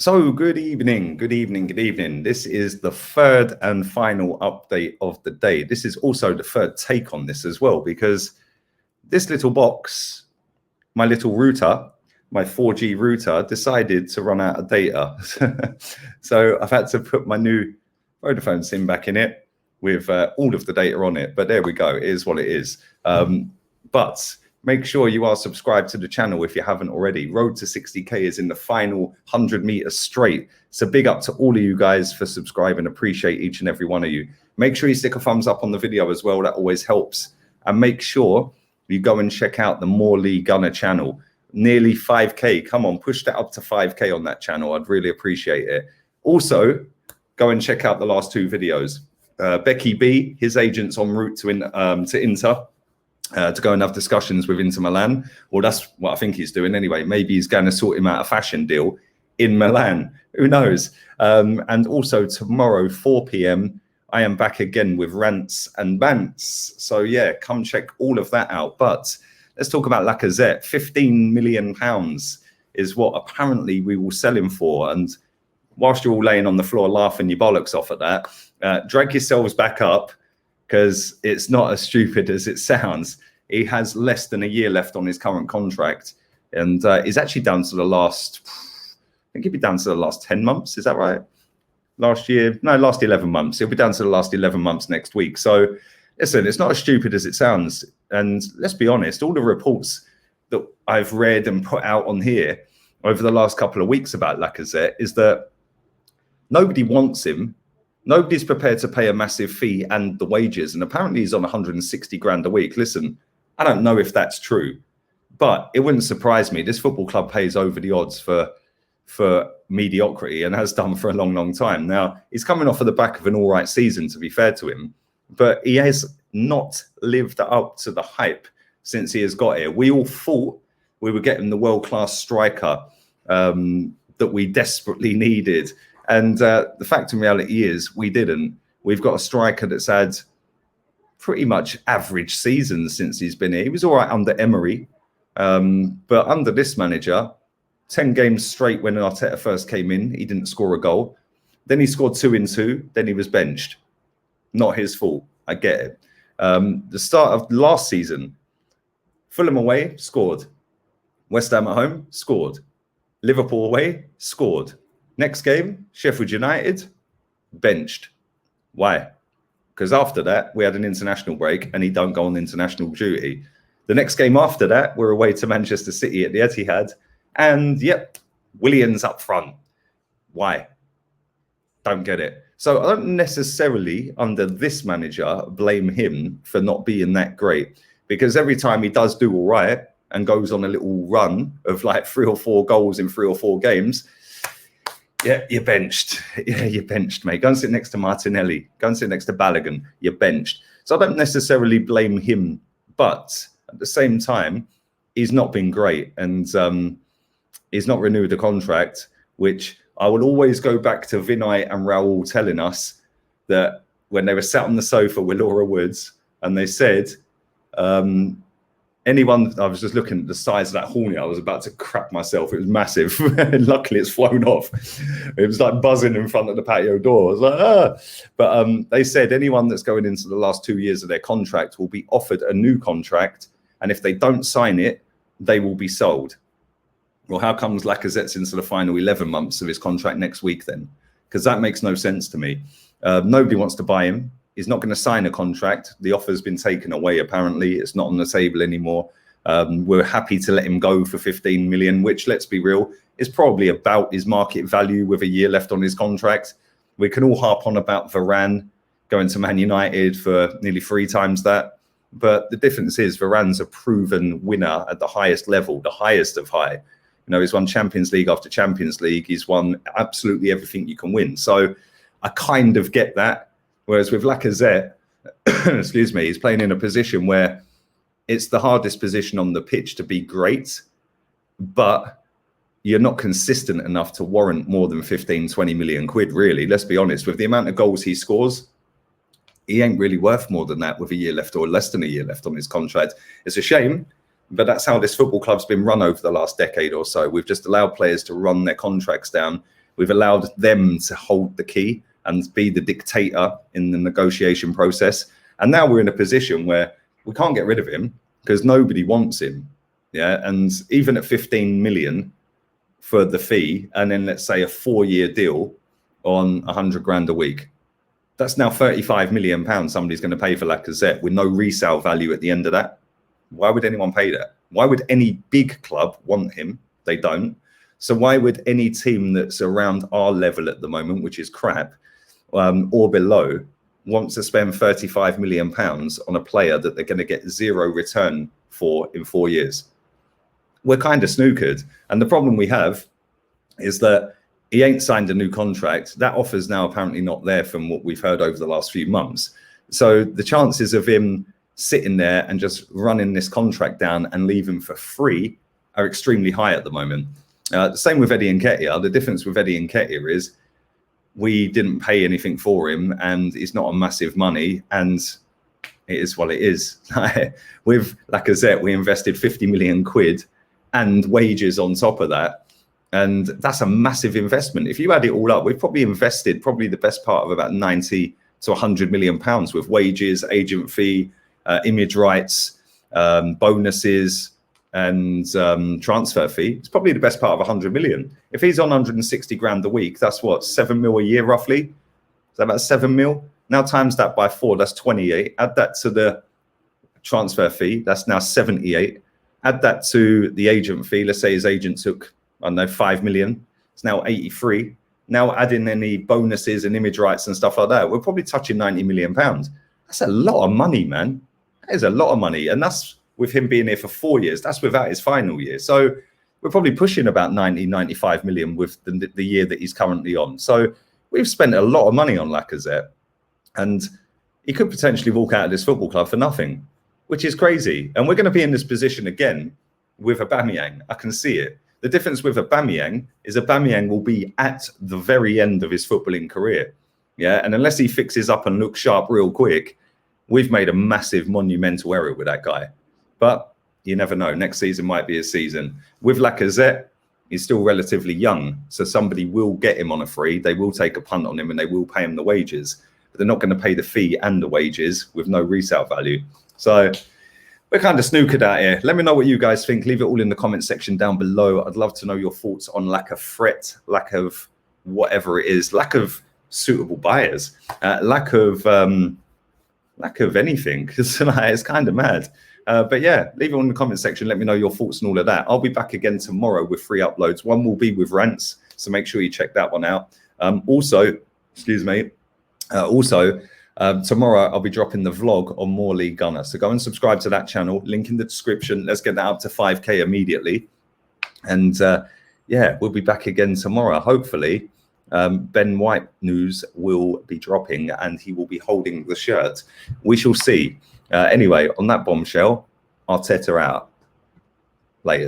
So good evening, good evening, good evening. This is the third and final update of the day. This is also the third take on this as well, because this little box, my little router, my 4G router, decided to run out of data. So I've had to put my new Vodafone SIM back in it with all of the data on it. But there we go. It is what it is. But make sure you are subscribed to the channel if you haven't already. Road to 60K is in the final 100 meters straight. So big up to all of you guys for subscribing. Appreciate each and every one of you. Make sure you stick a thumbs up on the video as well. That always helps. And make sure you go and check out the Morley Gunner channel. Nearly 5K. Come on, push that up to 5K on that channel. I'd really appreciate it. Also, go and check out the last two videos. Becky B, his agent's en route to Inter. To go and have discussions with Inter Milan. Well, that's what I think he's doing anyway. Maybe he's going to sort him out a fashion deal in Milan. Who knows? And also tomorrow, 4 p.m, I am back again with Rants and Bants. So yeah, come check all of that out. But let's talk about Lacazette. £15 million is what apparently we will sell him for. And whilst you're all laying on the floor laughing your bollocks off at that, drag yourselves back up, because it's not as stupid as it sounds. He has less than a year left on his current contract, and he's actually down to the last, I think he'll be down to the last 10 months. Is that right? Last 11 months. He'll be down to the last 11 months next week. So listen, it's not as stupid as it sounds. And let's be honest, all the reports that I've read and put out on here over the last couple of weeks about Lacazette is that nobody wants him. Nobody's prepared to pay a massive fee and the wages. And apparently he's on 160 grand a week. Listen, I don't know if that's true, but it wouldn't surprise me. This football club pays over the odds for mediocrity and has done for a long, long time. Now, he's coming off of the back of an all right season, to be fair to him, but he has not lived up to the hype since he has got here. We all thought we were getting the world-class striker that we desperately needed. And the fact and reality is we didn't. We've got a striker that's had pretty much average seasons since he's been here. He was all right under Emery, but under this manager, 10 games straight when Arteta first came in, he didn't score a goal. Then he scored 2 in 2. Then he was benched. Not his fault. I get it. The start of last season, Fulham away, scored. West Ham at home, scored. Liverpool away, scored. Next game, Sheffield United, benched. Why? Because after that, we had an international break and he don't go on international duty. The next game after that, we're away to Manchester City at the Etihad. And yep, Williams up front. Why? Don't get it. So I don't necessarily, under this manager, blame him for not being that great. Because every time he does do all right and goes on a little run of like 3 or 4 goals in 3 or 4 games, yeah, you're benched. Yeah, you're benched, mate. Go and sit next to Martinelli. Go and sit next to Balogun. You're benched. So I don't necessarily blame him, but at the same time, he's not been great, and he's not renewed the contract, which I will always go back to Vinay and Raul telling us that when they were sat on the sofa with Laura Woods, and they said, anyone, I was just looking at the size of that hornet. I was about to crap myself. It was massive. Luckily, it's flown off. It was like buzzing in front of the patio door. I was like, ah. But they said anyone that's going into the last 2 years of their contract will be offered a new contract. And if they don't sign it, they will be sold. Well, how comes Lacazette's into the final 11 months of his contract next week then? Because that makes no sense to me. Nobody wants to buy him. He's not going to sign a contract. The offer's been taken away, apparently. It's not on the table anymore. We're happy to let him go for 15 million, which, let's be real, is probably about his market value with a year left on his contract. We can all harp on about Varane going to Man United for nearly 3 times that. But the difference is Varane's a proven winner at the highest level, the highest of high. You know, he's won Champions League after Champions League. He's won absolutely everything you can win. So I kind of get that. Whereas with Lacazette, excuse me, he's playing in a position where it's the hardest position on the pitch to be great, but you're not consistent enough to warrant more than 15, 20 million quid, really. Let's be honest. With the amount of goals he scores, he ain't really worth more than that with a year left or less than a year left on his contract. It's a shame, but that's how this football club's been run over the last decade or so. We've just allowed players to run their contracts down We've allowed them to hold the key and be the dictator in the negotiation process. And now we're in a position where we can't get rid of him because nobody wants him. Yeah. And even at 15 million for the fee, and then let's say a 4-year deal on 100 grand a week, that's now 35 million pounds somebody's going to pay for Lacazette with no resale value at the end of that. Why would anyone pay that? Why would any big club want him? They don't. So why would any team that's around our level at the moment, which is crap, or below, want to spend 35 million pounds on a player that they're going to get zero return for in 4 years? We're kind of snookered. And the problem we have is that he ain't signed a new contract. That offer's now apparently not there from what we've heard over the last few months. So the chances of him sitting there and just running this contract down and leaving for free are extremely high at the moment. The same with Eddie Nketiah. The difference with Eddie Nketiah is we didn't pay anything for him, and it's not a massive money, and it is what it is. With Lacazette, we invested 50 million quid and wages on top of that. And that's a massive investment. If you add it all up, we've probably invested the best part of about 90 to 100 million pounds with wages, agent fee, image rights, bonuses, and transfer fee. It's probably the best part of 100 million. If he's on 160 grand a week, that's what, 7 mil a year roughly? Is that about 7 mil? Now times that by 4, that's 28. Add that to the transfer fee, that's now 78. Add that to the agent fee. Let's say his agent took, I don't know, 5 million. It's now 83. Now add in any bonuses and image rights and stuff like that, we're probably touching 90 million pounds. That's a lot of money, man. That is a lot of money. And that's with him being here for 4 years. That's without his final year. So we're probably pushing about 90, 95 million with the year that he's currently on. So we've spent a lot of money on Lacazette, and he could potentially walk out of this football club for nothing, which is crazy. And we're going to be in this position again with Aubameyang. I can see it. The difference with Aubameyang is Aubameyang will be at the very end of his footballing career. Yeah. And unless he fixes up and looks sharp real quick, we've made a massive monumental error with that guy. But you never know. Next season might be his season. With Lacazette, he's still relatively young. So somebody will get him on a free. They will take a punt on him and they will pay him the wages. But they're not going to pay the fee and the wages with no resale value. So we're kind of snookered out here. Let me know what you guys think. Leave it all in the comment section down below. I'd love to know your thoughts on lack of threat, lack of whatever it is, lack of suitable buyers, lack of anything. It's kind of mad. But yeah, leave it in the comment section. Let me know your thoughts and all of that. I'll be back again tomorrow with 3 uploads. One will be with rants, so make sure you check that one out. Also, tomorrow I'll be dropping the vlog on More League Gunner. So go and subscribe to that channel. Link in the description. Let's get that up to 5K immediately. And yeah, we'll be back again tomorrow. Hopefully, Ben White news will be dropping and he will be holding the shirt. We shall see. Anyway, on that bombshell, Arteta out. Later.